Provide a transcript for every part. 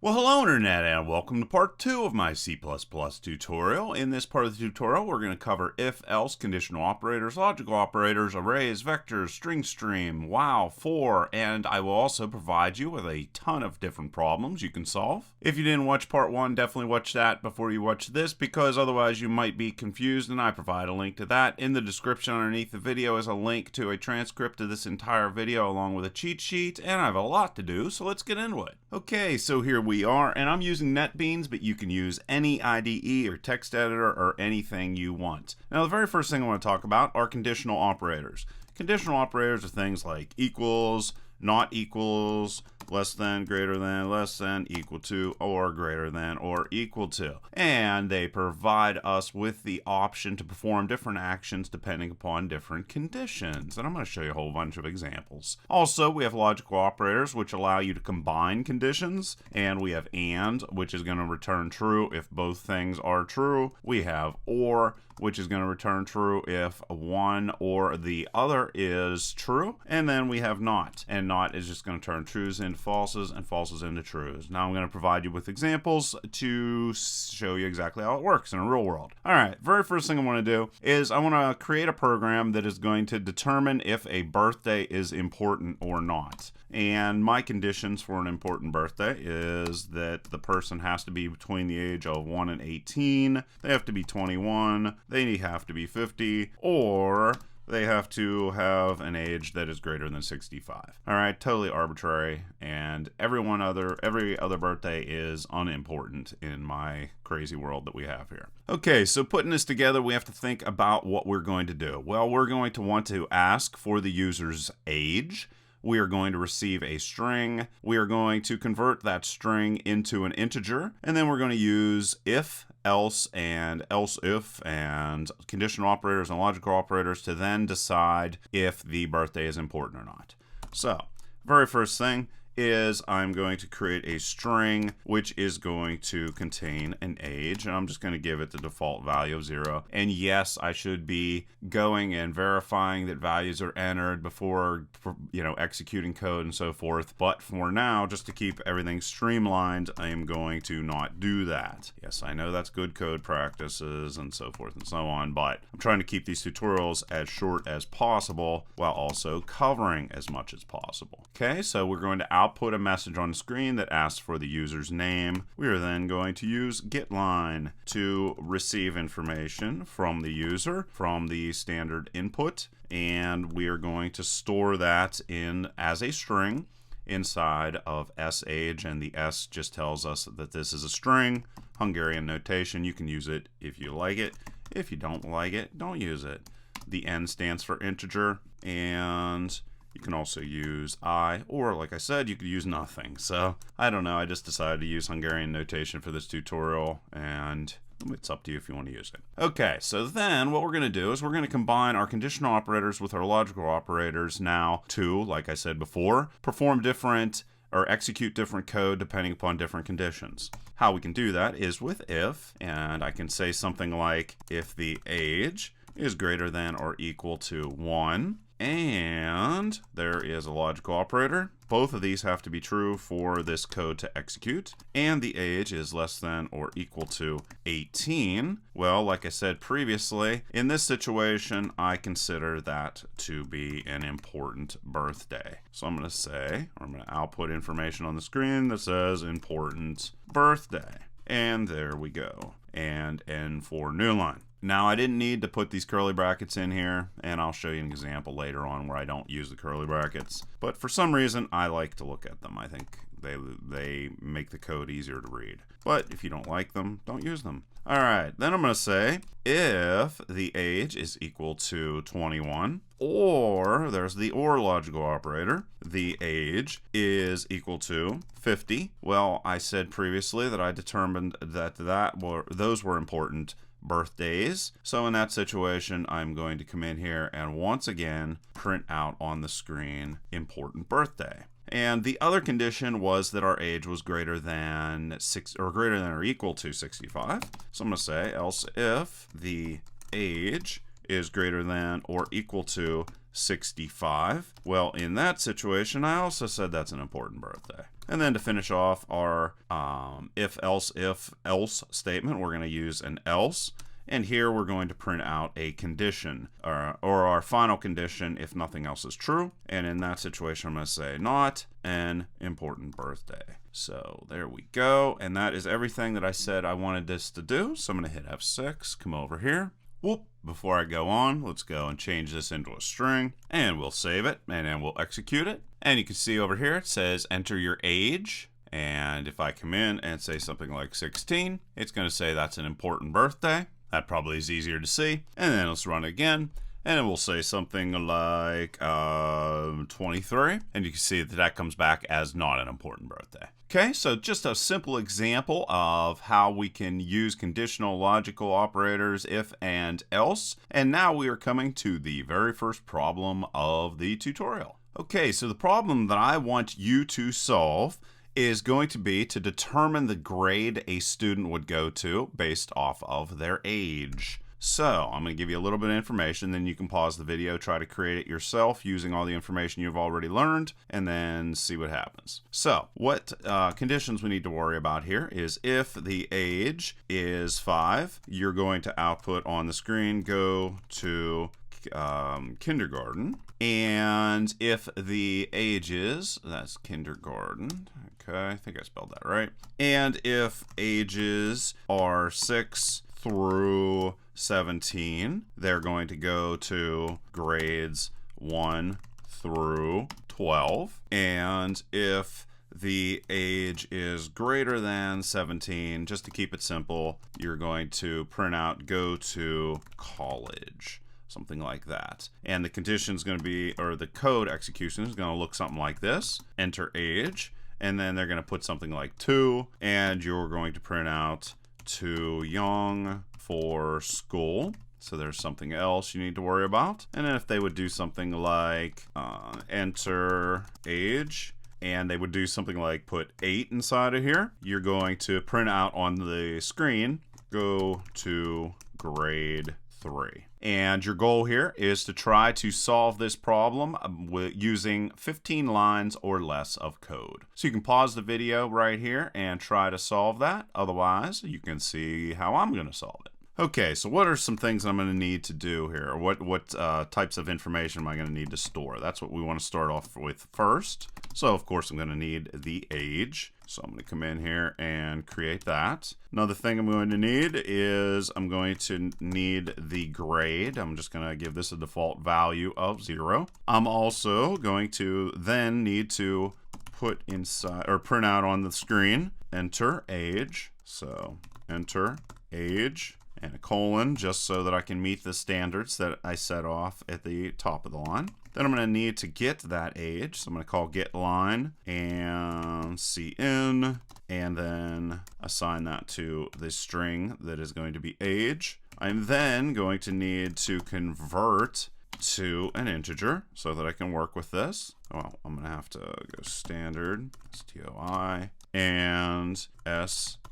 Well, hello Internet, and welcome to part 2 of my C++ tutorial. In this part of the tutorial, we're going to cover if-else, conditional operators, logical operators, arrays, vectors, string stream, while, for, and I will also provide you with a ton of different problems you can solve. If you didn't watch part 1, definitely watch that before you watch this, because otherwise you might be confused, and I provide a link to that. In the description underneath the video is a link to a transcript of this entire video along with a cheat sheet, and I have a lot to do, so let's get into it. Okay, so here we are, and I'm using NetBeans, but you can use any IDE or text editor or anything you want. Now, the very first thing I want to talk about are conditional operators. Conditional operators are things like equals, not equals, less than, greater than, less than, equal to, or greater than, or equal to. And they provide us with the option to perform different actions depending upon different conditions. And I'm going to show you a whole bunch of examples. Also, we have logical operators, which allow you to combine conditions. And we have and, which is going to return true if both things are true. We have or, which is going to return true if one or the other is true. And then we have not. And not is just going to turn trues into falses and falses into trues. Now I'm going to provide you with examples to show you exactly how it works in a real world. All right, very first thing I want to do is I want to create a program that is going to determine if a birthday is important or not. And my conditions for an important birthday is that the person has to be between the age of 1 and 18, they have to be 21, they have to be 50, or they have to have an age that is greater than 65. All right, totally arbitrary, and every other birthday is unimportant in my crazy world that we have here. Okay, so putting this together, we have to think about what we're going to do. Well, we're going to want to ask for the user's age. We are going to receive a string. We are going to convert that string into an integer, and then we're going to use if, else, and else if, and conditional operators and logical operators to then decide if the birthday is important or not. So, very first thing is I'm going to create a string which is going to contain an age, and I'm just going to give it the default value of 0. And yes, I should be going and verifying that values are entered before, executing code and so forth. But for now, just to keep everything streamlined, I am going to not do that. Yes, I know that's good code practices and so forth and so on, but I'm trying to keep these tutorials as short as possible while also covering as much as possible. Okay, so we're going to output a message on the screen that asks for the user's name. We are then going to use getLine to receive information from the user from the standard input, and we are going to store that in as a string inside of sage, and the s just tells us that this is a string. Hungarian notation, you can use it if you like it. If you don't like it, don't use it. The n stands for integer, and you can also use I, or like I said, you could use nothing. So I don't know, I just decided to use Hungarian notation for this tutorial, and it's up to you if you want to use it. Okay, so then what we're going to do is we're going to combine our conditional operators with our logical operators now to, like I said before, perform different or execute different code depending upon different conditions. How we can do that is with if, and I can say something like if the age is greater than or equal to 1, and there is a logical operator. Both of these have to be true for this code to execute. And the age is less than or equal to 18. Well, like I said previously, in this situation, I consider that to be an important birthday. So I'm going to say, or I'm going to output information on the screen that says important birthday. And there we go. And N for new line. Now, I didn't need to put these curly brackets in here, and I'll show you an example later on where I don't use the curly brackets. But for some reason, I like to look at them. I think they make the code easier to read. But if you don't like them, don't use them. All right, then I'm going to say if the age is equal to 21, or there's the or logical operator, the age is equal to 50. Well, I said previously that I determined that those were important birthdays. So in that situation, I'm going to come in here and once again print out on the screen important birthday. And the other condition was that our age was greater than or equal to 65. So I'm going to say else if the age is greater than or equal to 65. Well, in that situation, I also said that's an important birthday. And then to finish off our if else statement, we're going to use an else. And here we're going to print out a condition, or our final condition if nothing else is true. And in that situation, I'm going to say not an important birthday. So there we go. And that is everything that I said I wanted this to do. So I'm going to hit F6, come over here. Whoop. Before I go on, let's go and change this into a string. And we'll save it, and then we'll execute it. And you can see over here, it says enter your age. And if I come in and say something like 16, it's going to say that's an important birthday. That probably is easier to see. And then let's run it again. And we'll say something like 23. And you can see that that comes back as not an important birthday. Okay, so just a simple example of how we can use conditional logical operators, if and else. And now we are coming to the very first problem of the tutorial. Okay, so the problem that I want you to solve is going to be to determine the grade a student would go to based off of their age. So I'm going to give you a little bit of information, then you can pause the video, try to create it yourself using all the information you've already learned, and then see what happens. So what conditions we need to worry about here is if the age is 5, you're going to output on the screen, go to kindergarten. And if the age is, that's kindergarten, okay, I think I spelled that right. And if ages are 6 through 17, they're going to go to grades 1 through 12. And if the age is greater than 17, just to keep it simple, you're going to print out go to college. Something like that. And the condition is going to be, or the code execution is going to look something like this. Enter age, and then they're going to put something like 2, and you're going to print out too young for school. So there's something else you need to worry about. And then if they would do something like enter age, and they would do something like put 8 inside of here, you're going to print out on the screen, go to grade 3. And your goal here is to try to solve this problem using 15 lines or less of code. So you can pause the video right here and try to solve that. Otherwise, you can see how I'm going to solve it. Okay, so what are some things I'm going to need to do here? What types of information am I going to need to store? That's what we want to start off with first. So, of course, I'm going to need the age. So I'm going to come in here and create that. Another thing I'm going to need is I'm going to need the grade. I'm just going to give this a default value of 0. I'm also going to then need to put inside or print out on the screen, enter age. So enter age and a colon, just so that I can meet the standards that I set off at the top of the line. Then I'm going to need to get that age. So I'm going to call get line and cin, and then assign that to the string that is going to be age. I'm then going to need to convert to an integer so that I can work with this. Well, I'm going to have to go standard, stoi, and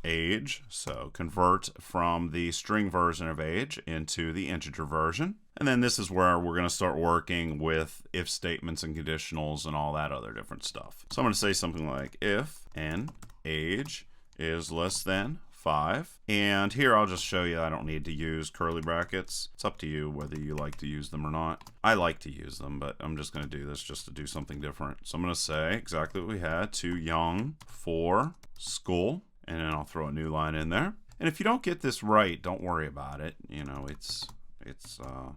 age. So convert from the string version of age into the integer version. And then this is where we're going to start working with if statements and conditionals and all that other different stuff. So I'm going to say something like if n age is less than 5. And here I'll just show you I don't need to use curly brackets. It's up to you whether you like to use them or not. I like to use them, but I'm just going to do this just to do something different. So I'm going to say exactly what we had, too young for school. And then I'll throw a new line in there. And if you don't get this right, don't worry about it. You know, it's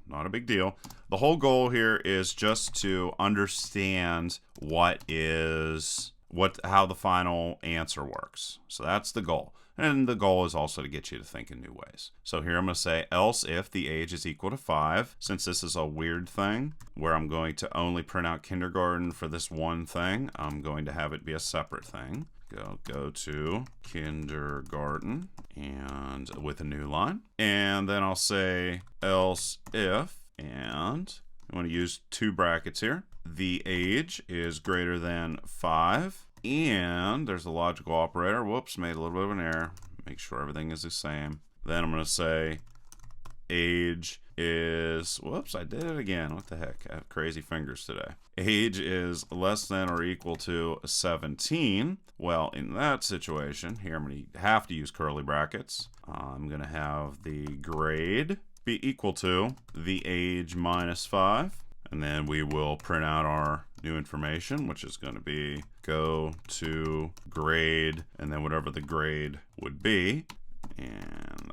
not a big deal. The whole goal here is just to understand how the final answer works. So that's the goal. And the goal is also to get you to think in new ways. So here I'm going to say else if the age is equal to 5. Since this is a weird thing where I'm going to only print out kindergarten for this one thing, I'm going to have it be a separate thing. Go to kindergarten and with a new line. And then I'll say else if, and I want to use 2 brackets here. The age is greater than 5. And there's a logical operator. Whoops, made a little bit of an error. Make sure everything is the same. Then I'm going to say age is, whoops, I did it again. What the heck? I have crazy fingers today. Age is less than or equal to 17. Well, in that situation, here I'm going to have to use curly brackets. I'm going to have the grade be equal to the age minus 5. And then we will print out our new information, which is going to be go to grade, and then whatever the grade would be. And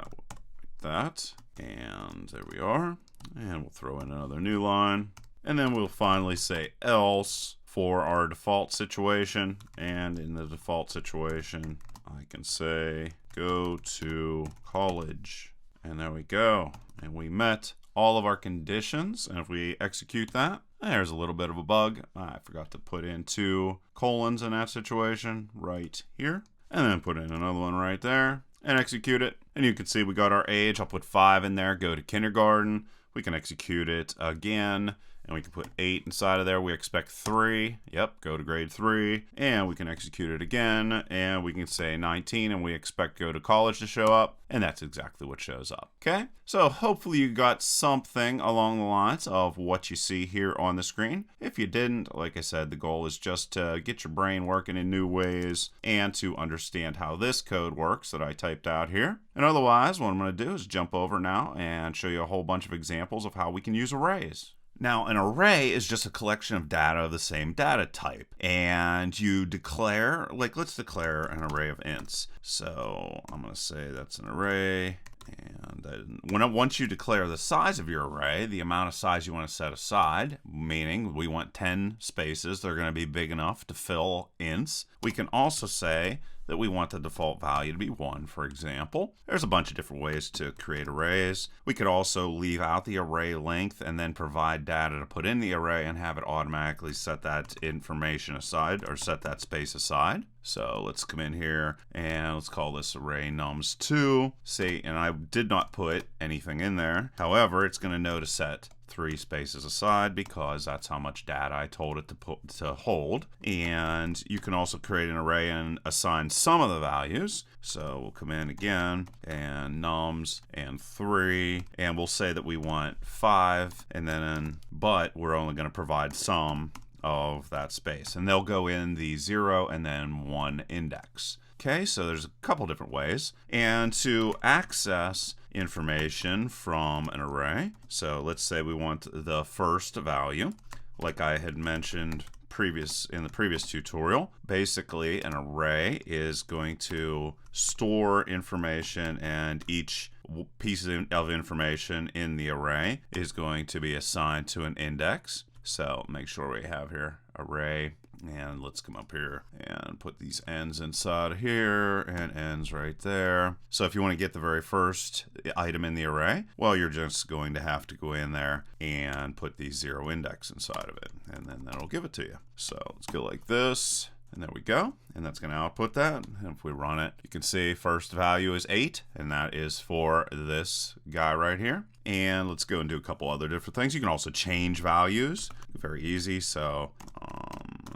that. And there we are. And we'll throw in another new line. And then we'll finally say else for our default situation. And in the default situation, I can say go to college. And there we go. And we met all of our conditions. And if we execute that, there's a little bit of a bug. I forgot to put in 2 colons in that situation right here. And then put in another one right there and execute it. And you can see we got our age. I'll put 5 in there, go to kindergarten. We can execute it again. And we can put 8 inside of there. We expect 3. Yep, go to grade 3. And we can execute it again. And we can say 19, and we expect go to college to show up. And that's exactly what shows up. Okay? So hopefully you got something along the lines of what you see here on the screen. If you didn't, like I said, the goal is just to get your brain working in new ways and to understand how this code works that I typed out here. And otherwise, what I'm going to do is jump over now and show you a whole bunch of examples of how we can use arrays. Now, an array is just a collection of data of the same data type. And you declare, like, let's declare an array of ints. So I'm going to say that's an array. And once you declare the size of your array, the amount of size you want to set aside, meaning we want 10 spaces, they're going to be big enough to fill ints. We can also say that we want the default value to be 1, for example. There's a bunch of different ways to create arrays. We could also leave out the array length and then provide data to put in the array and have it automatically set that information aside or set that space aside. So let's come in here and let's call this array nums2. See, and I did not put anything in there. However, it's going to know to set 3 spaces aside because that's how much data I told it to hold. And you can also create an array and assign some of the values. So we'll come in again and nums and 3, and we'll say that we want 5, and then but we're only going to provide some of that space, and they'll go in the 0 and then 1 index. Okay, so there's a couple different ways. And to access information from an array, so let's say we want the first value, like I had mentioned in the previous tutorial. Basically, an array is going to store information, and each piece of information in the array is going to be assigned to an index. So make sure we have here array, and let's come up here and put these ends inside here and ends right there. So if you want to get the very first item in the array, well, you're just going to have to go in there and put the 0 index inside of it, and then that'll give it to you. So let's go like this. And there we go. And that's going to output that. And if we run it, you can see first value is 8. And that is for this guy right here. And let's go and do a couple other different things. You can also change values. Very easy. So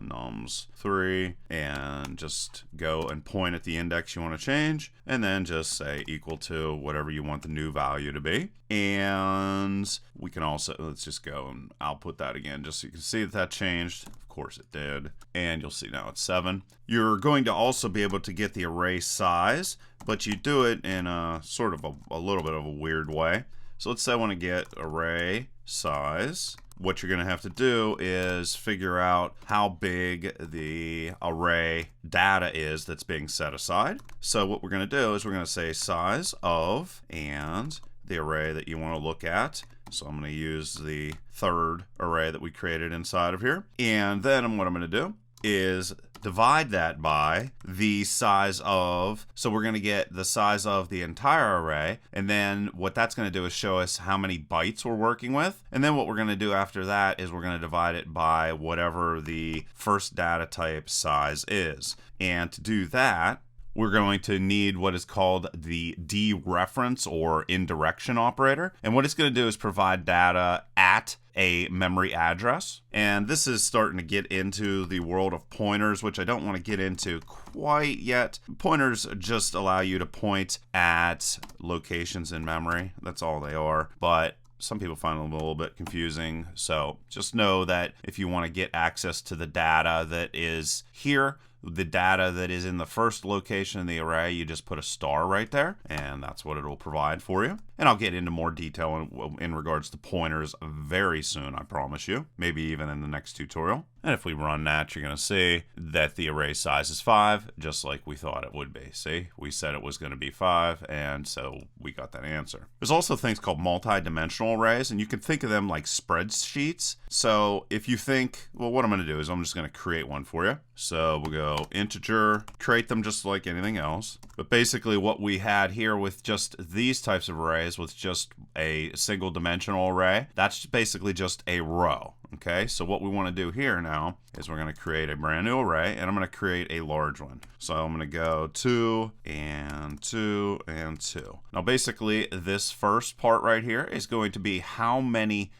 nums3. And just go and point at the index you want to change. And then just say equal to whatever you want the new value to be. And we can also, let's just go and output that again, just so you can see that that changed. Of course it did. And you'll see now it's 7. You're going to also be able to get the array size, but you do it in a sort of a little bit of a weird way. So let's say I want to get array size. What you're going to have to do is figure out how big the array data is that's being set aside. So what we're going to do is we're going to say size of and the array that you want to look at. So I'm going to use the third array that we created inside of here. And then what I'm going to do is divide that by the size of, so we're going to get the size of the entire array, and then what that's going to do is show us how many bytes we're working with. And then what we're going to do after that is we're going to divide it by whatever the first data type size is. And to do that, we're going to need what is called the dereference or indirection operator. And what it's going to do is provide data at a memory address. And this is starting to get into the world of pointers, which I don't want to get into quite yet. Pointers just allow you to point at locations in memory. That's all they are. But some people find them a little bit confusing. So just know that if you want to get access to the data that is here, the data that is in the first location in the array, you just put a star right there, and that's what it will provide for you. And I'll get into more detail in regards to pointers very soon, I promise you, maybe even in the next tutorial. And if we run that, you're going to see that the array size is 5, just like we thought it would be. See, we said it was going to be 5, and so we got that answer. There's also things called multi-dimensional arrays, and you can think of them like spreadsheets. So if you think, well, what I'm going to do is I'm just going to create one for you. So we'll go integer, create them just like anything else. But basically what we had here with just these types of arrays with just a single dimensional array, that's basically just a row. Okay, so what we want to do here now is we're going to create a brand new array, and I'm going to create a large one. So I'm going to go 2 and 2 and 2. Now basically this first part right here is going to be how many,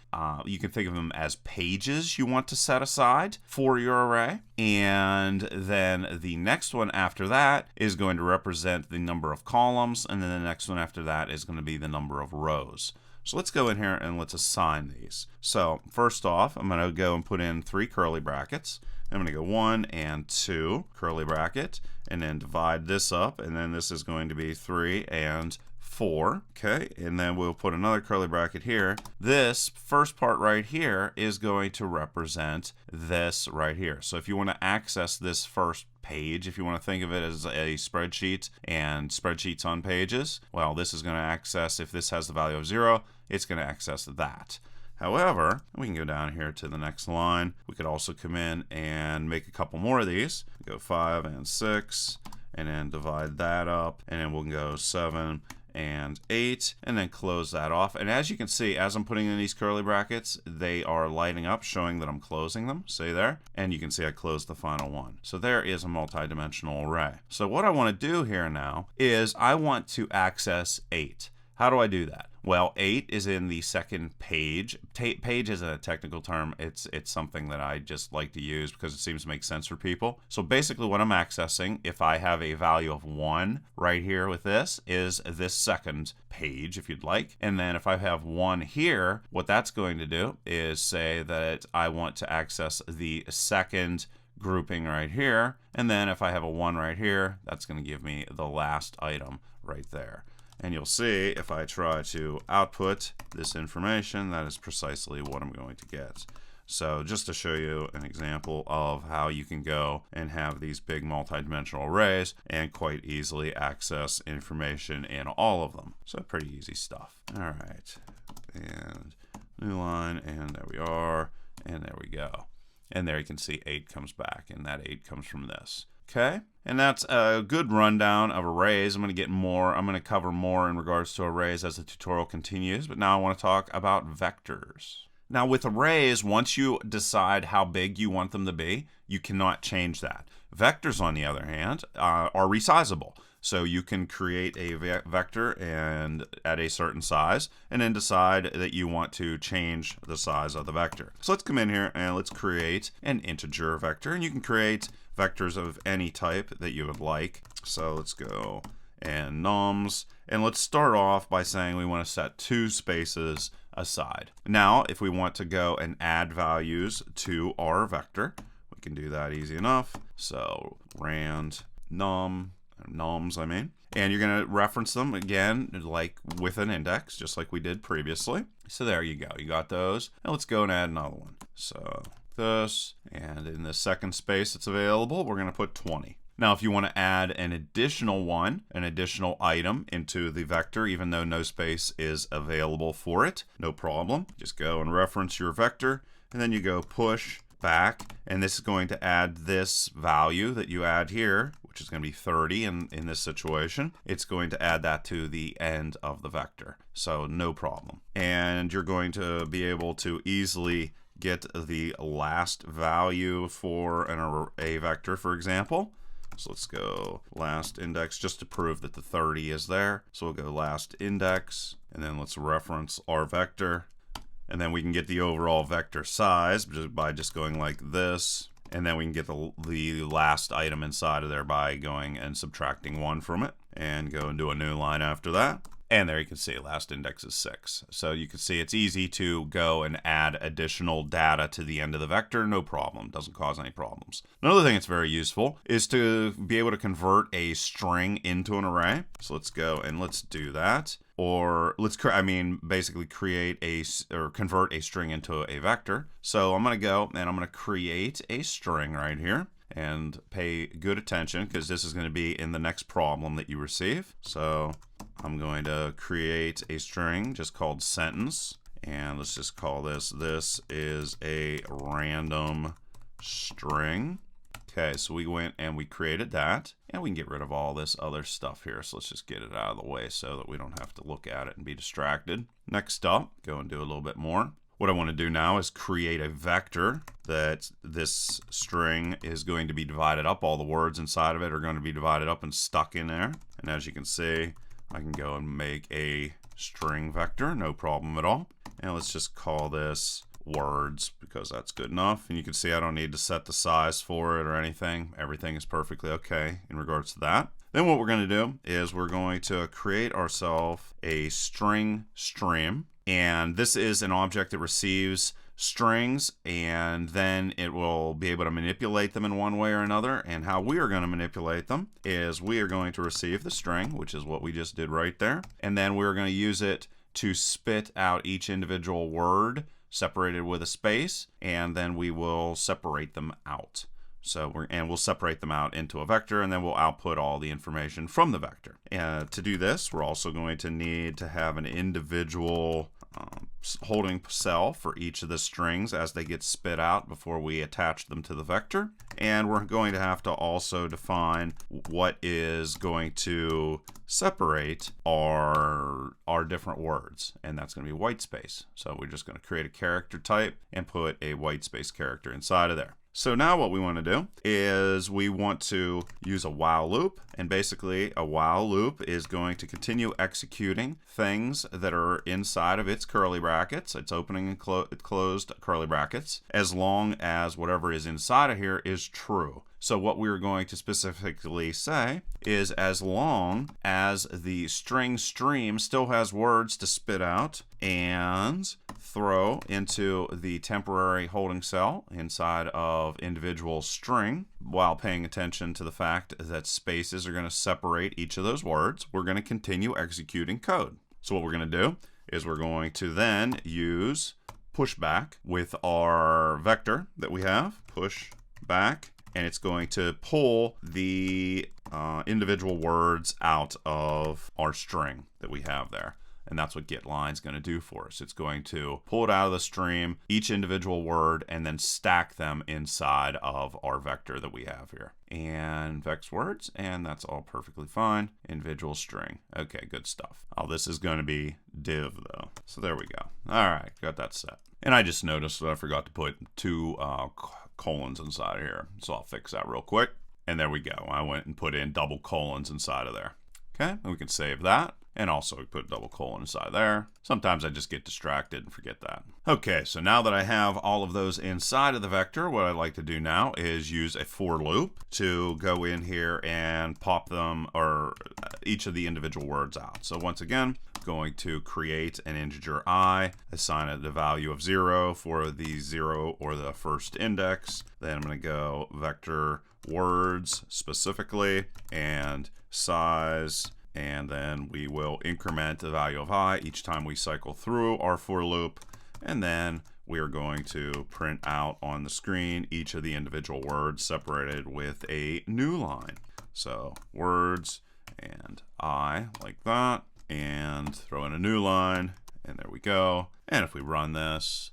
you can think of them as pages you want to set aside for your array. And then the next one after that is going to represent the number of columns, and then the next one after that is going to be the number of rows. So let's go in here and let's assign these. So first off, I'm going to go and put in 3 curly brackets. I'm going to go 1 and 2 curly bracket, and then divide this up, and then this is going to be 3 and 4. Okay, and then we'll put another curly bracket here. This first part right here is going to represent this right here. So if you want to access this first page, if you want to think of it as a spreadsheet and spreadsheets on pages, well, this is going to access, if this has the value of 0, it's going to access that. However, we can go down here to the next line. We could also come in and make a couple more of these. Go 5 and 6, and then divide that up, and then we'll go 7 and 8, and then close that off. And as you can see, as I'm putting in these curly brackets, they are lighting up, showing that I'm closing them. See there? And you can see I closed the final one. So there is a multi-dimensional array. So what I want to do here now is I want to access 8. How do I do that? Well, 8 is in the second page. Page isn't a technical term. It's something that I just like to use because it seems to make sense for people. So basically what I'm accessing, if I have a value of 1 right here with this, is this second page, if you'd like. And then if I have 1 here, what that's going to do is say that I want to access the second grouping right here. And then if I have a 1 right here, that's going to give me the last item right there. And you'll see if I try to output this information, that is precisely what I'm going to get. So just to show you an example of how you can go and have these big multi-dimensional arrays and quite easily access information in all of them. So pretty easy stuff. All right, and new line, and there we are, and there we go. And there you can see 8 comes back, and that 8 comes from this. Okay, and that's a good rundown of arrays. I'm going to cover more in regards to arrays as the tutorial continues, but now I want to talk about vectors. Now with arrays, once you decide how big you want them to be, you cannot change that. Vectors, on the other hand, are resizable. So you can create a vector and at a certain size, and then decide that you want to change the size of the vector. So let's come in here and let's create an integer vector, and you can create vectors of any type that you would like. So let's go and nums, and let's start off by saying we want to set 2 spaces aside. Now if we want to go and add values to our vector, we can do that easy enough. So rand nums, and you're going to reference them again like with an index, just like we did previously. So there you go, you got those. Now let's go and add another one. So this, and in the second space that's available, we're going to put 20. Now if you want to add an additional item into the vector, even though no space is available for it, no problem. Just go and reference your vector, and then you go push back, and this is going to add this value that you add here, which is going to be 30 in this situation. It's going to add that to the end of the vector, so no problem. And you're going to be able to easily get the last value for a vector, for example. So let's go last index just to prove that the 30 is there. So we'll go last index, and then let's reference our vector. And then we can get the overall vector size by just going like this. And then we can get the last item inside of there by going and subtracting 1 from it. And go and do a new line after that. And there you can see last index is 6. So you can see it's easy to go and add additional data to the end of the vector. No problem. Doesn't cause any problems. Another thing that's very useful is to be able to convert a string into an array. So let's go and let's do that. Or basically convert a string into a vector. So I'm going to go and I'm going to create a string right here. And pay good attention because this is going to be in the next problem that you receive. So I'm going to create a string just called sentence. And let's just call this is a random string. Okay, so we went and we created that. And we can get rid of all this other stuff here. So let's just get it out of the way so that we don't have to look at it and be distracted. Next up, go and do a little bit more. What I want to do now is create a vector that this string is going to be divided up. All the words inside of it are going to be divided up and stuck in there. And as you can see, I can go and make a string vector, no problem at all. And let's just call this words because that's good enough. And you can see I don't need to set the size for it or anything. Everything is perfectly okay in regards to that. Then what we're going to do is we're going to create ourselves a string stream. And this is an object that receives strings, and then it will be able to manipulate them in one way or another. And how we are going to manipulate them is we are going to receive the string, which is what we just did right there. And then we're going to use it to spit out each individual word separated with a space, and then we will separate them out. So we'll separate them out into a vector, and then we'll output all the information from the vector. And to do this, we're also going to need to have an individual holding cell for each of the strings as they get spit out before we attach them to the vector. And we're going to have to also define what is going to separate our different words, and that's going to be white space. So we're just going to create a character type and put a white space character inside of there. So now what we want to do is we want to use a while loop, and basically a while loop is going to continue executing things that are inside of its curly brackets, its opening and closed curly brackets, as long as whatever is inside of here is true. So what we're going to specifically say is as long as the string stream still has words to spit out and throw into the temporary holding cell inside of individual string, while paying attention to the fact that spaces are going to separate each of those words, we're going to continue executing code. So what we're going to do is we're going to then use pushback with our vector that we have, push back, and it's going to pull the individual words out of our string that we have there. And that's what getLine is going to do for us. It's going to pull it out of the stream, each individual word, and then stack them inside of our vector that we have here. And vex words, and that's all perfectly fine. Individual string. Okay, good stuff. Oh, this is going to be div though. So there we go. All right, got that set. And I just noticed that I forgot to put two colons inside of here. So I'll fix that real quick. And there we go. I went and put in double colons inside of there. Okay, and we can save that. And also we put a double colon inside there. Sometimes I just get distracted and forget that. Okay, so now that I have all of those inside of the vector, what I'd like to do now is use a for loop to go in here and pop them, or each of the individual words out. So once again, going to create an integer I, assign it the value of 0 for the 0 or the first index. Then I'm going to go vector words specifically and size, and then we will increment the value of I each time we cycle through our for loop, and then we are going to print out on the screen each of the individual words separated with a new line. So words and I, like that, and throw in a new line, and there we go. And if we run this,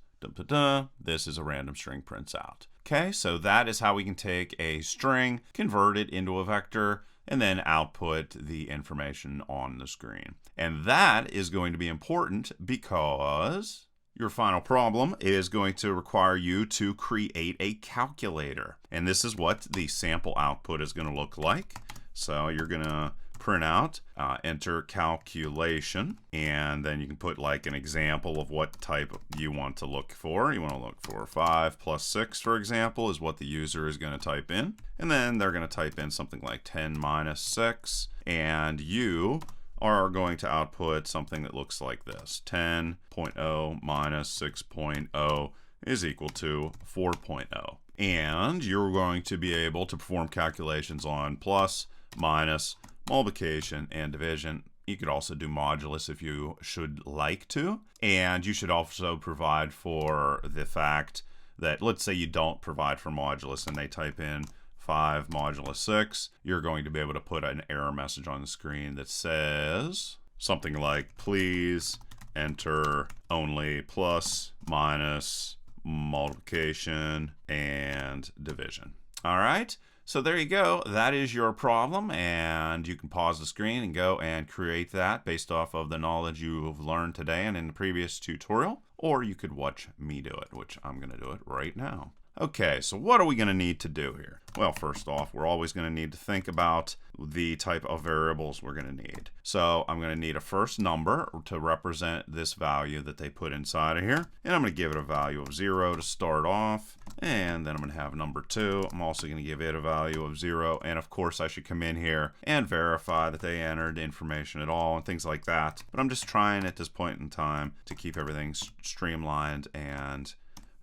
this is a random string prints out. Okay, so that is how we can take a string, convert it into a vector, and then output the information on the screen. And that is going to be important because your final problem is going to require you to create a calculator. And this is what the sample output is going to look like. So you're going to print out, enter calculation, and then you can put like an example of what type you want to look for. You want to look for 5 plus 6, for example, is what the user is going to type in. And then they're going to type in something like 10 minus 6, and you are going to output something that looks like this. 10.0 minus 6.0 is equal to 4.0. And you're going to be able to perform calculations on plus, minus, multiplication, and division. You could also do modulus if you should like to. And you should also provide for the fact that, let's say you don't provide for modulus and they type in 5 modulus 6, you're going to be able to put an error message on the screen that says something like, please enter only plus, minus, multiplication, and division. All right, so there you go. That is your problem, and you can pause the screen and go and create that based off of the knowledge you've learned today and in the previous tutorial, or you could watch me do it, which I'm going to do it right now. Okay, so what are we going to need to do here? Well, first off, we're always going to need to think about the type of variables we're going to need. So I'm going to need a first number to represent this value that they put inside of here. And I'm going to give it a value of 0 to start off. And then I'm going to have number 2. I'm also going to give it a value of 0. And of course, I should come in here and verify that they entered information at all and things like that. But I'm just trying at this point in time to keep everything streamlined and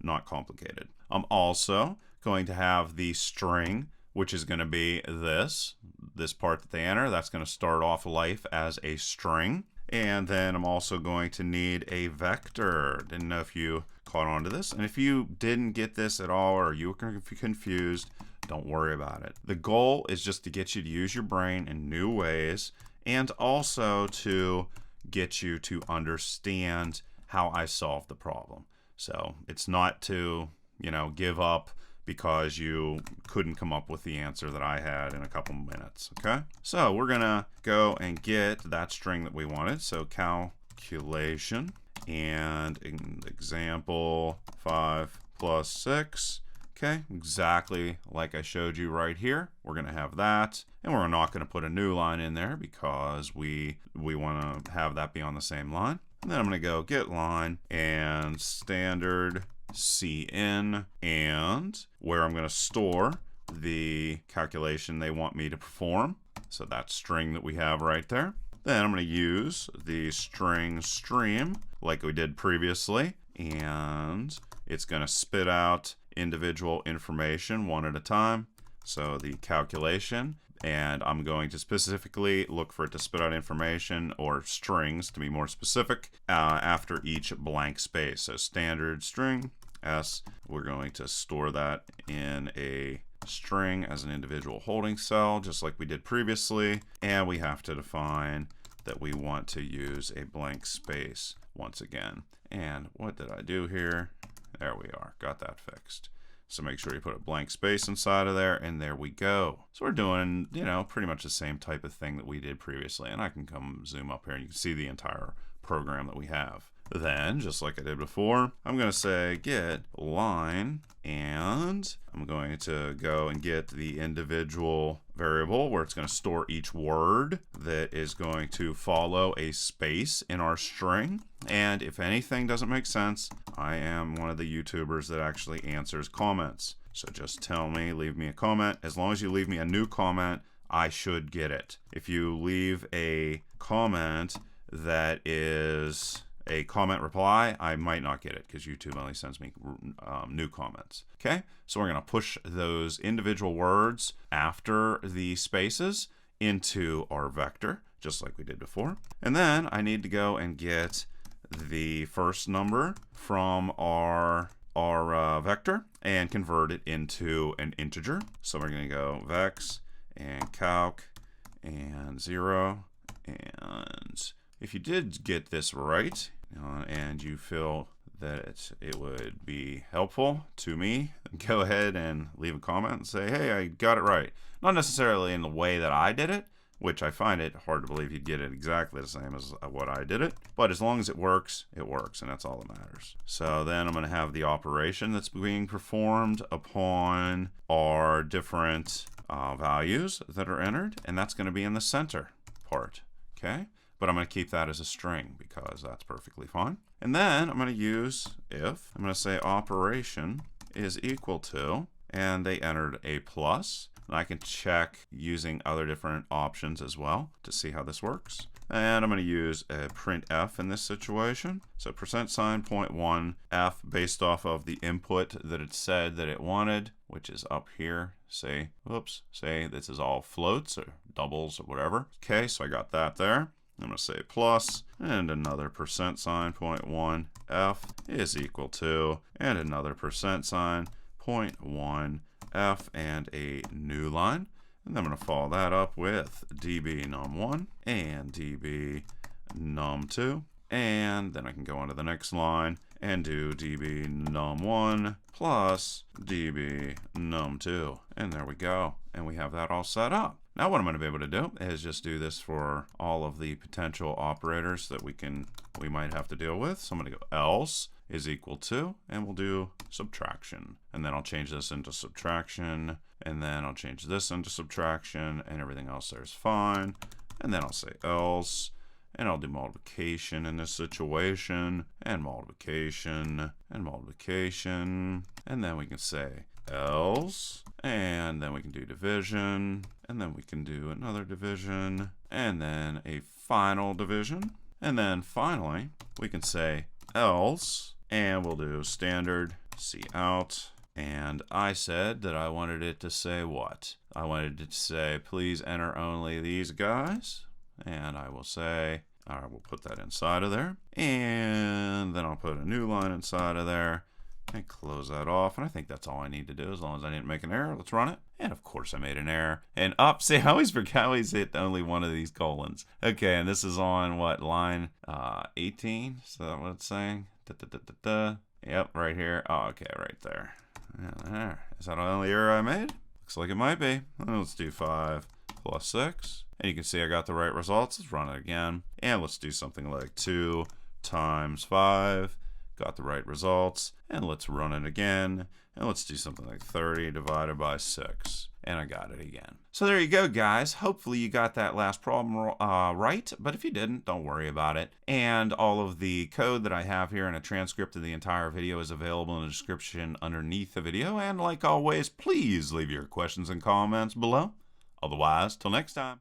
not complicated. I'm also going to have the string, which is going to be this part that they enter. That's going to start off life as a string. And then I'm also going to need a vector. Didn't know if you caught on to this. And if you didn't get this at all, or you were confused, don't worry about it. The goal is just to get you to use your brain in new ways, and also to get you to understand how I solved the problem. So it's not to, give up because you couldn't come up with the answer that I had in a couple minutes, okay? So we're gonna go and get that string that we wanted. So calculation, and in example 5 plus 6, okay? Exactly like I showed you right here. We're gonna have that, and we're not gonna put a new line in there because we wanna have that be on the same line. And then I'm going to go get line and standard cin, and where I'm going to store the calculation they want me to perform. So that string that we have right there. Then I'm going to use the string stream like we did previously, and it's going to spit out individual information one at a time. So the calculation, and I'm going to specifically look for it to spit out information, or strings to be more specific, after each blank space. So standard string S, we're going to store that in a string as an individual holding cell, just like we did previously. And we have to define that we want to use a blank space once again. And what did I do here? There we are, got that fixed. So make sure you put a blank space inside of there, and there we go. So we're doing, pretty much the same type of thing that we did previously. And I can come zoom up here and you can see the entire program that we have. Then, just like I did before, I'm going to say get line, and I'm going to go and get the individual variable where it's going to store each word that is going to follow a space in our string. And if anything doesn't make sense, I am one of the YouTubers that actually answers comments. So just tell me, leave me a comment. As long as you leave me a new comment, I should get it. If you leave a comment that is a comment reply, I might not get it because YouTube only sends me new comments. Okay, so we're going to push those individual words after the spaces into our vector, just like we did before. And then I need to go and get the first number from our vector and convert it into an integer. So we're going to go vex and calc and 0. And if you did get this right, and you feel that it would be helpful to me, go ahead and leave a comment and say, hey, I got it right. Not necessarily in the way that I did it, which I find it hard to believe you'd get it exactly the same as what I did it. But as long as it works, and that's all that matters. So then I'm going to have the operation that's being performed upon our different values that are entered, and that's going to be in the center part, okay? But I'm going to keep that as a string because that's perfectly fine. And then I'm going to use if. I'm going to say operation is equal to, and they entered a plus. And I can check using other different options as well to see how this works. And I'm going to use a printf in this situation. So %.1 f based off of the input that it said that it wanted, which is up here. Say, whoops, say this is all floats or doubles or whatever. Okay, so I got that there. I'm going to say plus, and another %.1 f is equal to, and another %.1 f, and a new line. And then I'm going to follow that up with db num1 and db num2. And then I can go on to the next line and do db num1 plus db num2. And there we go. And we have that all set up. Now what I'm going to be able to do is just do this for all of the potential operators that we might have to deal with. So I'm going to go else is equal to, and we'll do subtraction. And then I'll change this into subtraction, and then I'll change this into subtraction, and everything else there is fine. And then I'll say else, and I'll do multiplication in this situation, and multiplication, and multiplication. And then we can say else, and then we can do division, and then we can do another division, and then a final division. And then finally, we can say else, and we'll do standard cout. And I said that I wanted it to say what? I wanted it to say, please enter only these guys. And I will say, all right, we'll put that inside of there. And then I'll put a new line inside of there and close that off. And I think that's all I need to do as long as I didn't make an error. Let's run it. And of course I made an error. And up, see, I always forget, I always hit only one of these colons. Okay, and this is on what, line 18? Is that what it's saying? Yep, right here. Oh, okay, right there. Yeah, there. Is that the only error I made? Looks like it might be. Let's do 5 plus 6. And you can see I got the right results. Let's run it again. And let's do something like 2 times 5. Got the right results. And let's run it again. And let's do something like 30 divided by 6. And I got it again. So there you go, guys. Hopefully you got that last problem right. But if you didn't, don't worry about it. And all of the code that I have here and a transcript of the entire video is available in the description underneath the video. And like always, please leave your questions and comments below. Otherwise, till next time.